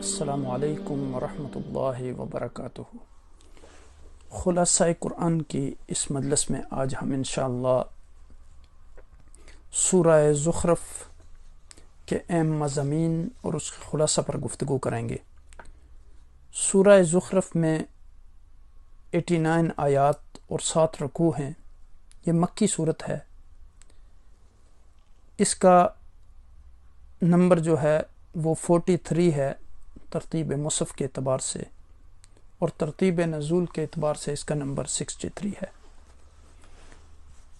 السلام علیکم ورحمۃ اللہ وبرکاتہ۔ خلاصہ قرآن کی اس مجلس میں آج ہم انشاءاللہ سورہ زخرف کے اہم مضامین اور اس کے خلاصہ پر گفتگو کریں گے۔ سورہ زخرف میں 89 آیات اور 7 رکوع ہیں۔ یہ مکی صورت ہے۔ اس کا نمبر جو ہے وہ 43 ہے ترتیب مصحف کے اعتبار سے، اور ترتیب نزول کے اعتبار سے اس کا نمبر 63 ہے۔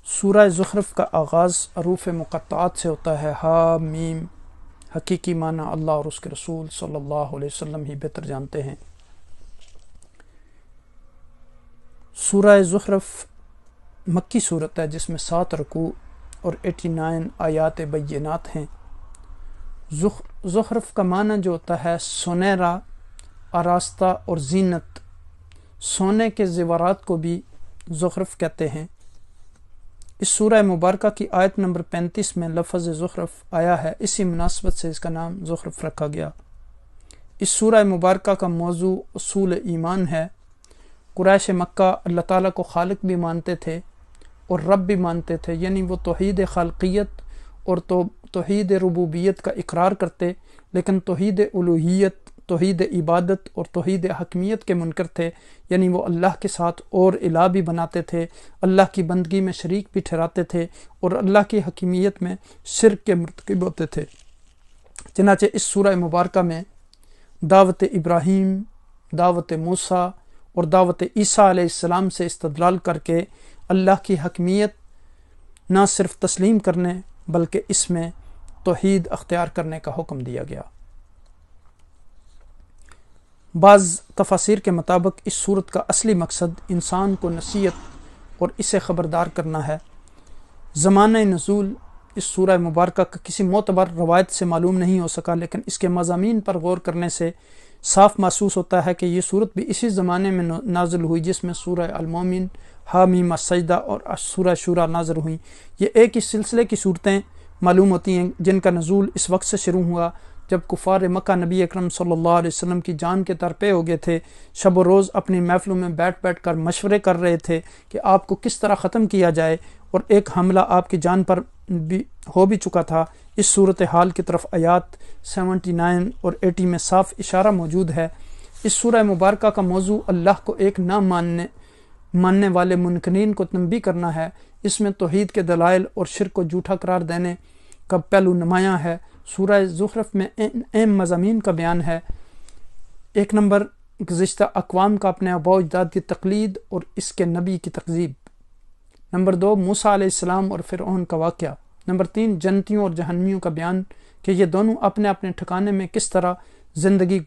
سورہ زخرف کا آغاز حروف مقطعات سے ہوتا ہے، ہا میم۔ حقیقی معنی اللہ اور اس کے رسول صلی اللہ علیہ وسلم ہی بہتر جانتے ہیں۔ سورہ زخرف مکی صورت ہے جس میں 7 رکوع اور 89 آیات بینات ہیں۔ زخرف کا معنی جو ہوتا ہے سنہرا، آراستہ اور زینت۔ سونے کے زیورات کو بھی زخرف کہتے ہیں۔ اس سورہ مبارکہ کی آیت نمبر 35 میں لفظ زخرف آیا ہے، اسی مناسبت سے اس کا نام زخرف رکھا گیا۔ اس سورہ مبارکہ کا موضوع اصول ایمان ہے۔ قریش مکہ اللہ تعالیٰ کو خالق بھی مانتے تھے اور رب بھی مانتے تھے، یعنی وہ توحید خالقیت اور توحید ربوبیت کا اقرار کرتے، لیکن توحید الوہیت، توحید عبادت اور توحید حکمیت کے منکر تھے، یعنی وہ اللہ کے ساتھ اور الہ بھی بناتے تھے، اللہ کی بندگی میں شریک بھی ٹھہراتے تھے اور اللہ کی حکمیت میں شرک کے مرتکب ہوتے تھے۔ چنانچہ اس سورہ مبارکہ میں دعوت ابراہیم، دعوت موسیٰ اور دعوت عیسیٰ علیہ السلام سے استدلال کر کے اللہ کی حکمیت نہ صرف تسلیم کرنے بلکہ اس میں توحید اختیار کرنے کا حکم دیا گیا۔ بعض تفاسیر کے مطابق اس صورت کا اصلی مقصد انسان کو نصیحت اور اسے خبردار کرنا ہے۔ زمانہ نزول اس سورہ مبارکہ کا کسی معتبر روایت سے معلوم نہیں ہو سکا، لیکن اس کے مضامین پر غور کرنے سے صاف محسوس ہوتا ہے کہ یہ صورت بھی اسی زمانے میں نازل ہوئی جس میں سورہ المومن، حامیم السجدہ اور سورہ شورى نازل ہوئی۔ یہ ایک ہی سلسلے کی صورتیں معلوم ہوتی ہیں جن کا نزول اس وقت سے شروع ہوا جب کفار مکہ نبی اکرم صلی اللہ علیہ وسلم کی جان کے درپے ہو گئے تھے، شب و روز اپنی محفلوں میں بیٹھ کر مشورے کر رہے تھے کہ آپ کو کس طرح ختم کیا جائے، اور ایک حملہ آپ کی جان پر بھی ہو بھی چکا تھا۔ اس صورتحال کی طرف آیات 79 اور 80 میں صاف اشارہ موجود ہے۔ اس سورہ مبارکہ کا موضوع اللہ کو ایک نہ ماننے والے منکرین کو تنبیہ کرنا ہے۔ اس میں توحید کے دلائل اور شرک کو جھوٹا قرار دینے کا پہلو نمایاں ہے۔ سورہ زخرف میں اہم مضامین کا بیان ہے۔ 1 نمبر، گزشتہ اقوام کا اپنے آباء و اجداد کی تقلید اور اس کے نبی کی تکذیب۔ نمبر 2، موسیٰ علیہ السلام اور فرعون کا واقعہ۔ نمبر 3، جنتیوں اور جہنمیوں کا بیان کہ یہ دونوں اپنے اپنے ٹھکانے میں کس طرح زندگی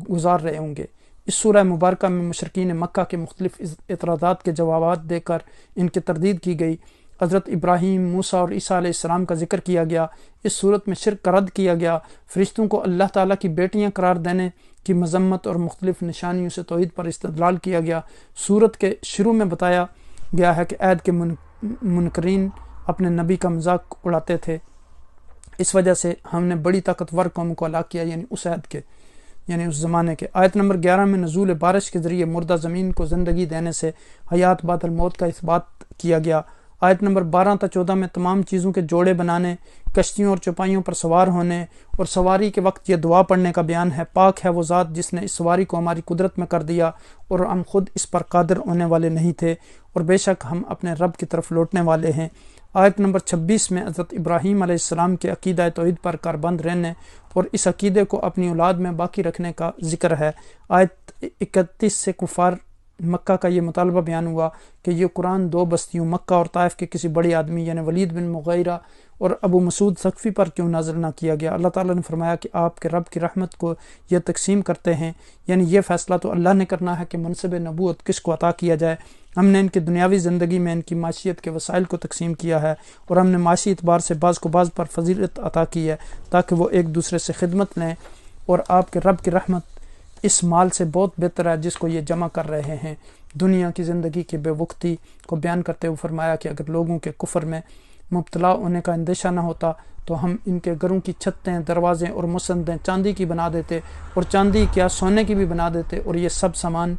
گزار رہے ہوں گے۔ اس سورہ مبارکہ میں مشرکین مکہ کے مختلف اعتراضات کے جوابات دے کر ان کی تردید کی گئی۔ حضرت ابراہیم، موسیٰ اور عیسیٰ علیہ السلام کا ذکر کیا گیا۔ اس صورت میں شرک کا رد کیا گیا، فرشتوں کو اللہ تعالیٰ کی بیٹیاں قرار دینے کی مذمت اور مختلف نشانیوں سے توحید پر استدلال کیا گیا۔ صورت کے شروع میں بتایا گیا ہے کہ عہد کے منکرین اپنے نبی کا مذاق اڑاتے تھے، اس وجہ سے ہم نے بڑی طاقتور قوم کو ہلاک کیا، یعنی اس عہد کے، یعنی اس زمانے کے۔ آیت نمبر 11 میں نزول بارش کے ذریعے مردہ زمین کو زندگی دینے سے حیات بعد الموت کا اثبات کیا گیا۔ آیت نمبر 12 تا 14 میں تمام چیزوں کے جوڑے بنانے، کشتیوں اور چوپائیوں پر سوار ہونے اور سواری کے وقت یہ دعا پڑھنے کا بیان ہے، پاک ہے وہ ذات جس نے اس سواری کو ہماری قدرت میں کر دیا اور ہم خود اس پر قادر ہونے والے نہیں تھے، اور بے شک ہم اپنے رب کی طرف لوٹنے والے ہیں۔ آیت نمبر 26 میں حضرت ابراہیم علیہ السلام کے عقیدہ توحید پر کاربند رہنے اور اس عقیدے کو اپنی اولاد میں باقی رکھنے کا ذکر ہے۔ آیت 31 سے کفار مکہ کا یہ مطالبہ بیان ہوا کہ یہ قرآن 2 بستیوں مکہ اور طائف کے کسی بڑے آدمی یعنی ولید بن مغیرہ اور ابو مسعود ثقفی پر کیوں نازل نہ کیا گیا۔ اللہ تعالیٰ نے فرمایا کہ آپ کے رب کی رحمت کو یہ تقسیم کرتے ہیں، یعنی یہ فیصلہ تو اللہ نے کرنا ہے کہ منصب نبوت کس کو عطا کیا جائے۔ ہم نے ان کی دنیاوی زندگی میں ان کی معیشت کے وسائل کو تقسیم کیا ہے، اور ہم نے معاشی اعتبار سے بعض کو بعض پر فضیلت عطا کی ہے تاکہ وہ ایک دوسرے سے خدمت لیں، اور آپ کے رب کی رحمت اس مال سے بہت بہتر ہے جس کو یہ جمع کر رہے ہیں۔ دنیا کی زندگی کی بے وقتی کو بیان کرتے ہوئے فرمایا کہ اگر لوگوں کے کفر میں مبتلا ہونے کا اندیشہ نہ ہوتا تو ہم ان کے گھروں کی چھتیں، دروازے اور مسندیں چاندی کی بنا دیتے، اور چاندی کیا سونے کی بھی بنا دیتے، اور یہ سب سامان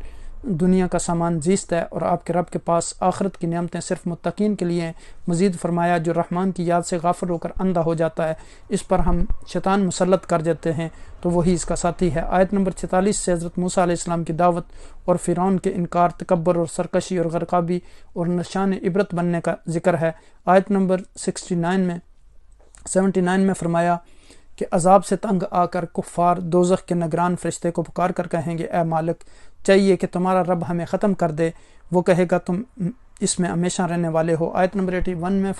دنیا کا سامان زیست ہے، اور آپ کے رب کے پاس آخرت کی نعمتیں صرف متقین کے لیے ہیں۔ مزید فرمایا جو رحمان کی یاد سے غافل ہو کر اندھا ہو جاتا ہے، اس پر ہم شیطان مسلط کر دیتے ہیں تو وہی اس کا ساتھی ہے۔ آیت نمبر 46 سے حضرت موسیٰ علیہ السلام کی دعوت اور فرعون کے انکار، تکبر اور سرکشی اور غرقابی اور نشان عبرت بننے کا ذکر ہے۔ آیت نمبر 79 میں فرمایا کہ عذاب سے تنگ آ کر کفار دوزخ کے نگران فرشتے کو پکار کر کہیں گے اے مالک، چاہیے کہ تمہارا رب ہمیں ختم کر دے۔ وہ کہے گا تم اس میں ہمیشہ رہنے والے ہو۔ آیت نمبر 81 میں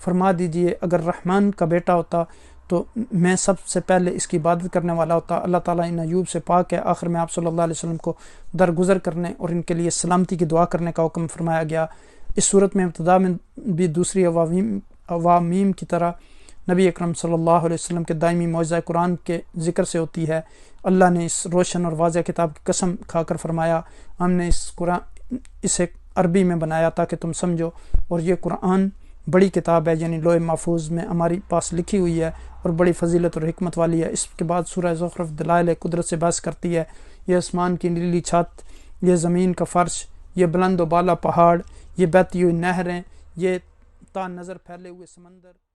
فرما دیجئے اگر رحمان کا بیٹا ہوتا تو میں سب سے پہلے اس کی عبادت کرنے والا ہوتا۔ اللہ تعالیٰ ان ایوب سے پاک ہے۔ آخر میں آپ صلی اللہ علیہ وسلم کو درگزر کرنے اور ان کے لیے سلامتی کی دعا کرنے کا حکم فرمایا گیا۔ اس صورت میں ابتدا میں بھی دوسری عوامیم کی طرح نبی اکرم صلی اللہ علیہ وسلم کے دائمی معجزہ قرآن کے ذکر سے ہوتی ہے۔ اللہ نے اس روشن اور واضح کتاب کی قسم کھا کر فرمایا ہم نے اسے عربی میں بنایا تاکہ تم سمجھو، اور یہ قرآن بڑی کتاب ہے، یعنی لوح محفوظ میں ہماری پاس لکھی ہوئی ہے اور بڑی فضیلت اور حکمت والی ہے۔ اس کے بعد سورہ زخرف دلائل قدرت سے بحث کرتی ہے۔ یہ آسمان کی نیلی چھت، یہ زمین کا فرش، یہ بلند و بالا پہاڑ، یہ بہتی ہوئی نہریں، یہ تا نظر پھیلے ہوئے سمندر۔